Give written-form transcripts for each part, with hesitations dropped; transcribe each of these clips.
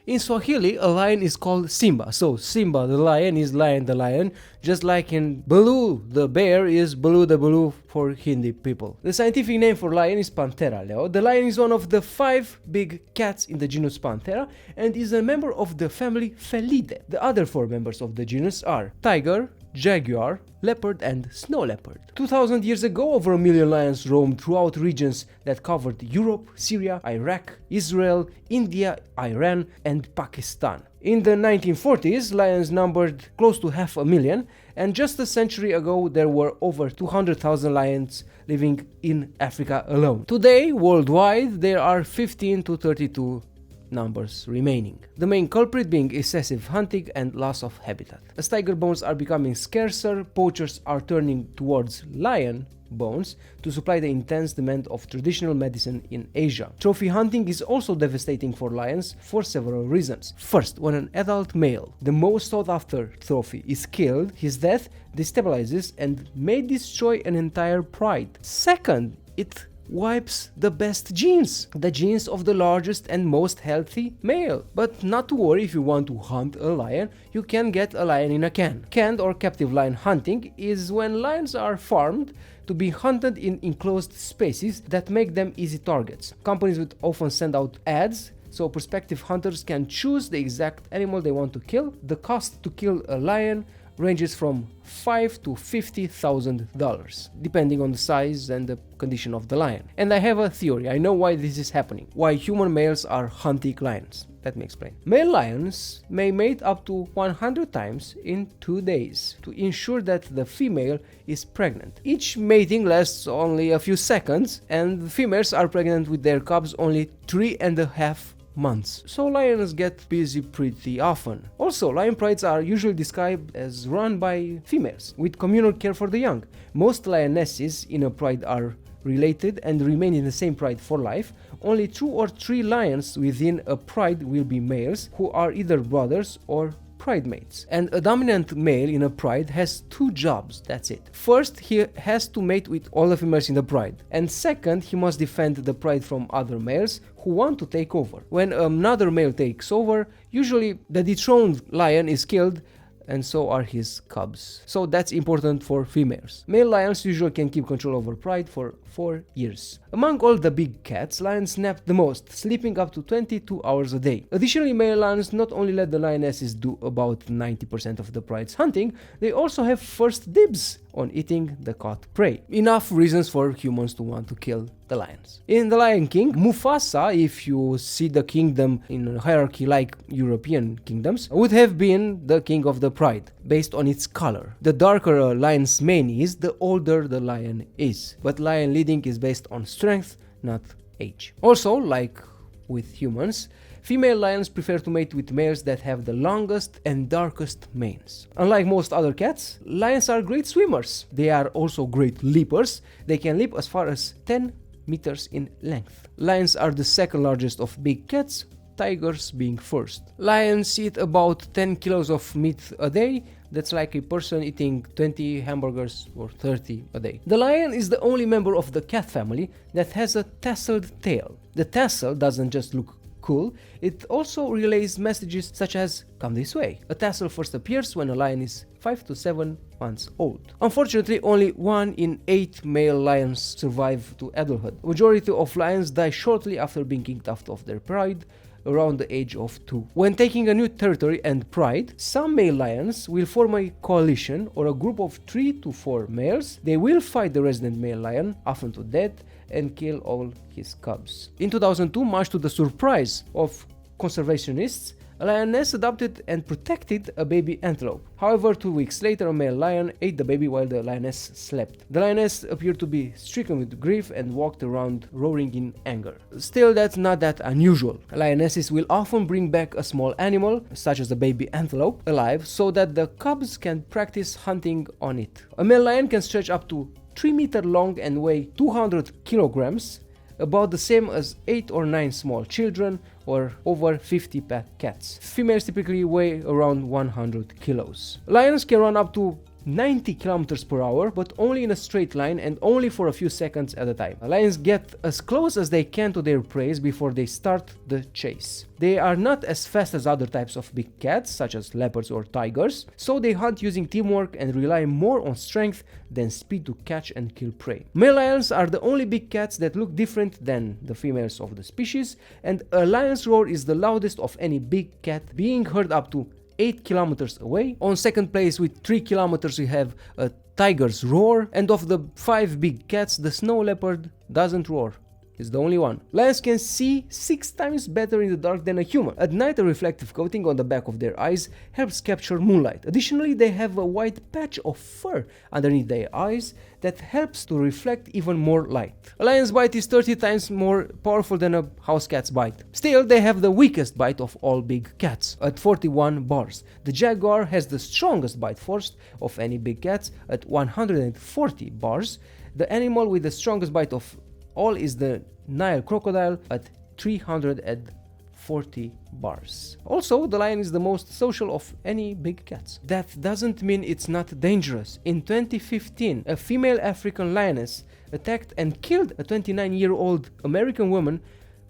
In Swahili, a lion is called Simba. So Simba the lion is Lion the lion, just like in Baloo the bear is Baloo the Baloo for Hindi people. The scientific name for lion is Panthera leo. The lion is one of the 5 big cats in the genus Panthera and is a member of the family Felidae. The other 4 members of the genus are tiger, jaguar, leopard and snow leopard. 2000 years ago, over 1 million lions roamed throughout regions that covered Europe, Syria, Iraq, Israel, India, Iran and Pakistan. In the 1940s, lions numbered close to 500,000, and just a century ago there were over 200,000 lions living in Africa alone. Today, worldwide, there are 15 to 32 numbers remaining. The main culprit being excessive hunting and loss of habitat. As tiger bones are becoming scarcer, poachers are turning towards lion bones to supply the intense demand of traditional medicine in Asia. Trophy hunting is also devastating for lions for several reasons. First, when an adult male, the most sought after trophy, is killed, his death destabilizes and may destroy an entire pride. Second, it wipes the best genes, the genes of the largest and most healthy male. But not to worry, if you want to hunt a lion, you can get a lion in a can. Canned or captive lion hunting is when lions are farmed to be hunted in enclosed spaces that make them easy targets. Companies would often send out ads so prospective hunters can choose the exact animal they want to kill. The cost to kill a lion ranges from $5,000 to $50,000, depending on the size and the condition of the lion. And I have a theory. I know why this is happening. Why human males are hunting lions. Let me explain. Male lions may mate up to 100 times in 2 days to ensure that the female is pregnant. Each mating lasts only a few seconds, and the females are pregnant with their cubs only 3.5 months. So lions get busy pretty often. Also, lion prides are usually described as run by females, with communal care for the young. Most lionesses in a pride are related and remain in the same pride for life. Only 2 or 3 lions within a pride will be males, who are either brothers or pride mates. And a dominant male in a pride has 2 jobs, that's it. First, he has to mate with all the females in the pride. And second, he must defend the pride from other males who want to take over. When another male takes over, usually the dethroned lion is killed, and so are his cubs. So that's important for females. Male lions usually can keep control over pride for 4 years. Among all the big cats, lions nap the most, sleeping up to 22 hours a day. Additionally, male lions not only let the lionesses do about 90% of the pride's hunting, they also have first dibs on eating the caught prey. Enough reasons for humans to want to kill the lions. In The Lion King, Mufasa, if you see the kingdom in a hierarchy like European kingdoms, would have been the king of the pride, based on its color. The darker a lion's mane is, the older the lion is. But lion leading is based on strength, not age. Also, like with humans, female lions prefer to mate with males that have the longest and darkest manes. Unlike most other cats, lions are great swimmers. They are also great leapers. They can leap as far as 10 meters in length. Lions are the second largest of big cats, tigers being first. Lions eat about 10 kilos of meat a day. That's like a person eating 20 hamburgers or 30 a day. The lion is the only member of the cat family that has a tasseled tail. The tassel doesn't just look cool, it also relays messages such as "come this way." A tassel first appears when a lion is 5 to 7 months old. Unfortunately, only 1 in 8 male lions survive to adulthood. The majority of lions die shortly after being kicked out of their pride, around the age of 2. When taking a new territory and pride, some male lions will form a coalition or a group of 3 to 4 males. They will fight the resident male lion, often to death, and kill all his cubs. In 2002, much to the surprise of conservationists, a lioness adopted and protected a baby antelope. However, 2 weeks later, a male lion ate the baby while the lioness slept. The lioness appeared to be stricken with grief and walked around roaring in anger. Still, that's not that unusual. Lionesses will often bring back a small animal, such as a baby antelope, alive so that the cubs can practice hunting on it. A male lion can stretch up to 3 meters long and weigh 200 kilograms, about the same as 8 or 9 small children or over 50 cats. Females typically weigh around 100 kilos. Lions can run up to 90 kilometers per hour, but only in a straight line and only for a few seconds at a time. Lions get as close as they can to their prey before they start the chase. They are not as fast as other types of big cats, such as leopards or tigers, so they hunt using teamwork and rely more on strength than speed to catch and kill prey. Male lions are the only big cats that look different than the females of the species, and a lion's roar is the loudest of any big cat, being heard up to 8 kilometers away. On second place with 3 kilometers we have a tiger's roar, and of the 5 big cats the snow leopard doesn't roar. It's the only one. Lions can see 6 times better in the dark than a human. At night, a reflective coating on the back of their eyes helps capture moonlight. Additionally, they have a white patch of fur underneath their eyes that helps to reflect even more light. A lion's bite is 30 times more powerful than a house cat's bite. Still, they have the weakest bite of all big cats, at 41 bars. The jaguar has the strongest bite force of any big cats at 140 bars. The animal with the strongest bite of all is the Nile crocodile at 340 bars. Also, the lion is the most social of any big cats. That doesn't mean it's not dangerous. In 2015, a female African lioness attacked and killed a 29-year-old American woman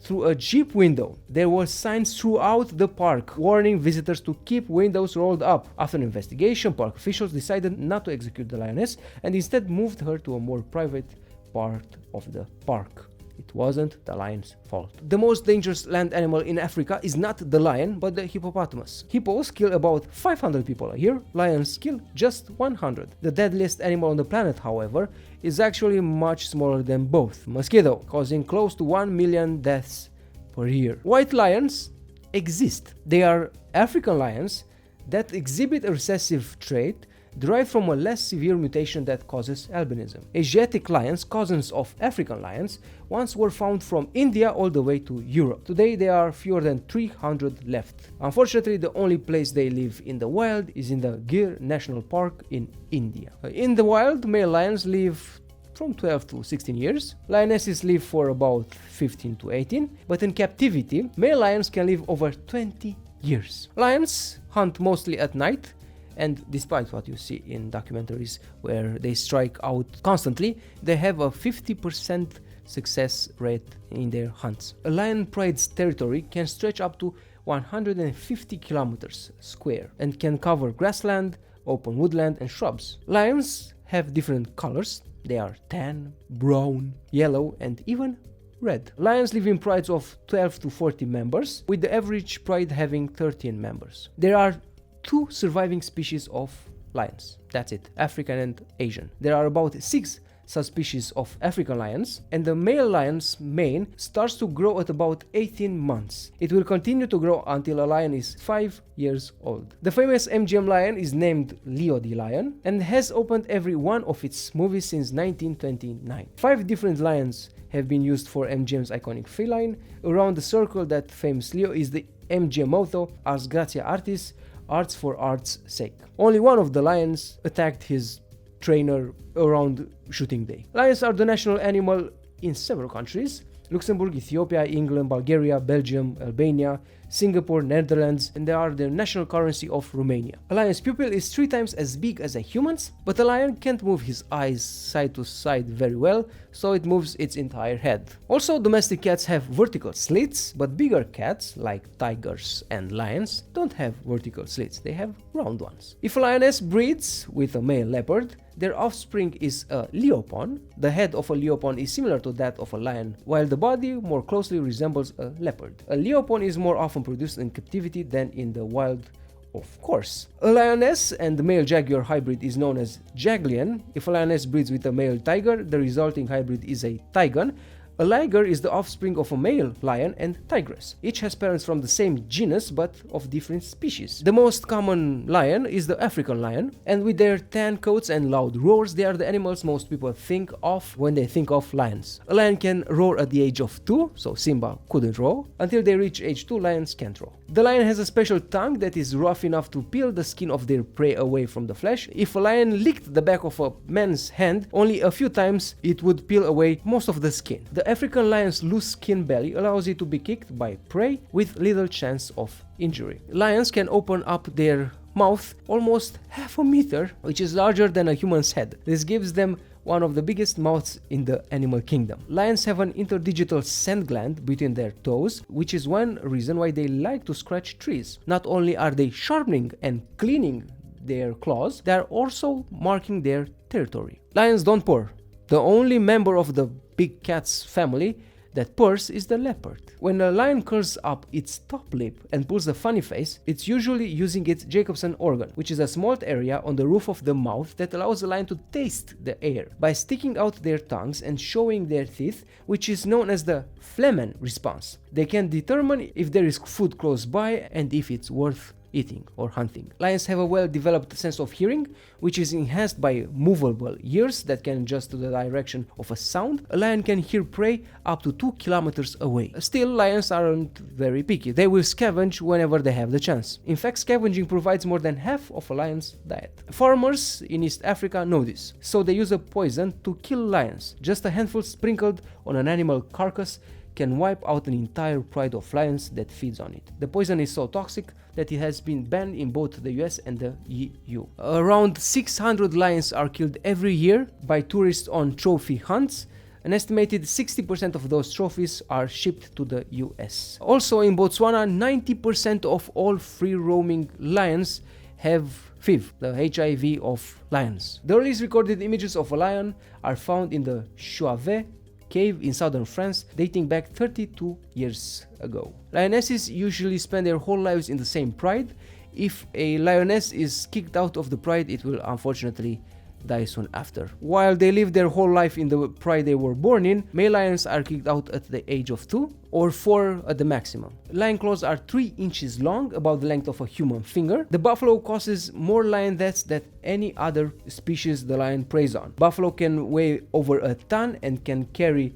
through a Jeep window. There were signs throughout the park warning visitors to keep windows rolled up. After an investigation, park officials decided not to execute the lioness and instead moved her to a more private part of the park. It wasn't the lion's fault. The most dangerous land animal in Africa is not the lion, but the hippopotamus. Hippos kill about 500 people a year, lions kill just 100. The deadliest animal on the planet, however, is actually much smaller than both. Mosquito, causing close to 1 million deaths per year. White lions exist. They are African lions that exhibit a recessive trait derived from a less severe mutation that causes albinism. Asiatic lions, cousins of African lions, once were found from India all the way to Europe. Today there are fewer than 300 left. Unfortunately, the only place they live in the wild is in the Gir National Park in India. In the wild, male lions live from 12 to 16 years. Lionesses live for about 15 to 18, but in captivity, male lions can live over 20 years. Lions hunt mostly at night, and despite what you see in documentaries where they strike out constantly, they have a 50% success rate in their hunts. A lion pride's territory can stretch up to 150 kilometers square and can cover grassland, open woodland and shrubs. Lions have different colors. They are tan, brown, yellow and even red. Lions live in prides of 12 to 40 members, with the average pride having 13 members. There are 2 surviving species of lions. That's it, African and Asian. There are about 6 subspecies of African lions, and the male lion's mane starts to grow at about 18 months. It will continue to grow until a lion is 5 years old. The famous MGM lion is named Leo the Lion and has opened every one of its movies since 1929. 5 different lions have been used for MGM's iconic feline. Around the circle that fames Leo is the MGM motto, Ars Gratia Artis, arts for art's sake. Only one of the lions attacked his trainer around shooting day. Lions are the national animal in several countries: Luxembourg, Ethiopia, England, Bulgaria, Belgium, Albania, Singapore, Netherlands, and they are the national currency of Romania. A lion's pupil is 3 times as big as a human's, but a lion can't move his eyes side to side very well, so it moves its entire head. Also, domestic cats have vertical slits, but bigger cats, like tigers and lions, don't have vertical slits, they have round ones. If a lioness breeds with a male leopard, their offspring is a leopon. The head of a leopon is similar to that of a lion, while the body more closely resembles a leopard. A leopon is more often produced in captivity than in the wild, of course. A lioness and the male jaguar hybrid is known as jaglion. If a lioness breeds with a male tiger, the resulting hybrid is a tigon. A liger is the offspring of a male lion and tigress. Each has parents from the same genus but of different species. The most common lion is the African lion, and with their tan coats and loud roars, they are the animals most people think of when they think of lions. A lion can roar at the age of 2, so Simba couldn't roar. Until they reach age 2, lions can't roar. The lion has a special tongue that is rough enough to peel the skin of their prey away from the flesh. If a lion licked the back of a man's hand only a few times, it would peel away most of the skin. The The African lion's loose skin belly allows it to be kicked by prey with little chance of injury. Lions can open up their mouth almost half a meter, which is larger than a human's head. This gives them one of the biggest mouths in the animal kingdom. Lions have an interdigital scent gland between their toes, which is one reason why they like to scratch trees. Not only are they sharpening and cleaning their claws, they are also marking their territory. Lions don't purr. The only member of the big cat's family that purrs is the leopard. When a lion curls up its top lip and pulls a funny face, it's usually using its Jacobson organ, which is a small area on the roof of the mouth that allows the lion to taste the air by sticking out their tongues and showing their teeth, which is known as the phlegm response. They can determine if there is food close by and if it's worth eating or hunting. Lions have a well-developed sense of hearing, which is enhanced by movable ears that can adjust to the direction of a sound. A lion can hear prey up to 2 kilometers away. Still, lions aren't very picky. They will scavenge whenever they have the chance. In fact, scavenging provides more than half of a lion's diet. Farmers in East Africa know this, so they use a poison to kill lions. Just a handful sprinkled on an animal carcass can wipe out an entire pride of lions that feeds on it. The poison is so toxic that it has been banned in both the US and the EU. Around 600 lions are killed every year by tourists on trophy hunts. An estimated 60% of those trophies are shipped to the US. Also in Botswana, 90% of all free-roaming lions have FIV, the HIV of lions. The earliest recorded images of a lion are found in the Chouave cave in southern France, dating back 32 years ago. Lionesses usually spend their whole lives in the same pride. If a lioness is kicked out of the pride, it will unfortunately die soon after. While they live their whole life in the pride they were born in, male lions are kicked out at the age of 2 or 4 at the maximum. Lion claws are 3 inches long, about the length of a human finger. The buffalo causes more lion deaths than any other species the lion preys on. Buffalo can weigh over a ton and can carry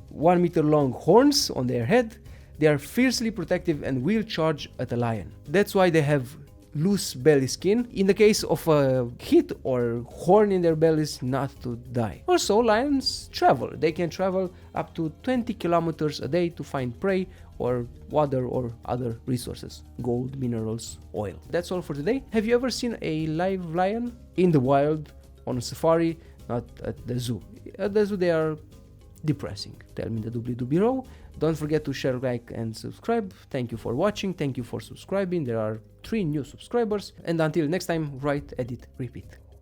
1 meter long horns on their head. They are fiercely protective and will charge at a lion. That's why they have loose belly skin, in the case of a hit or horn in their bellies, not to die. Also, lions travel. They can travel up to 20 kilometers a day to find prey or water or other resources, gold, minerals, oil. That's all for today. Have you ever seen a live lion in the wild, on a safari, not at the zoo? At the zoo they are depressing. Tell me the doobly-doobly row. Don't forget to share, like and subscribe. Thank you for watching. Thank you for subscribing. There are 3 new subscribers. And until next time, write, edit, repeat.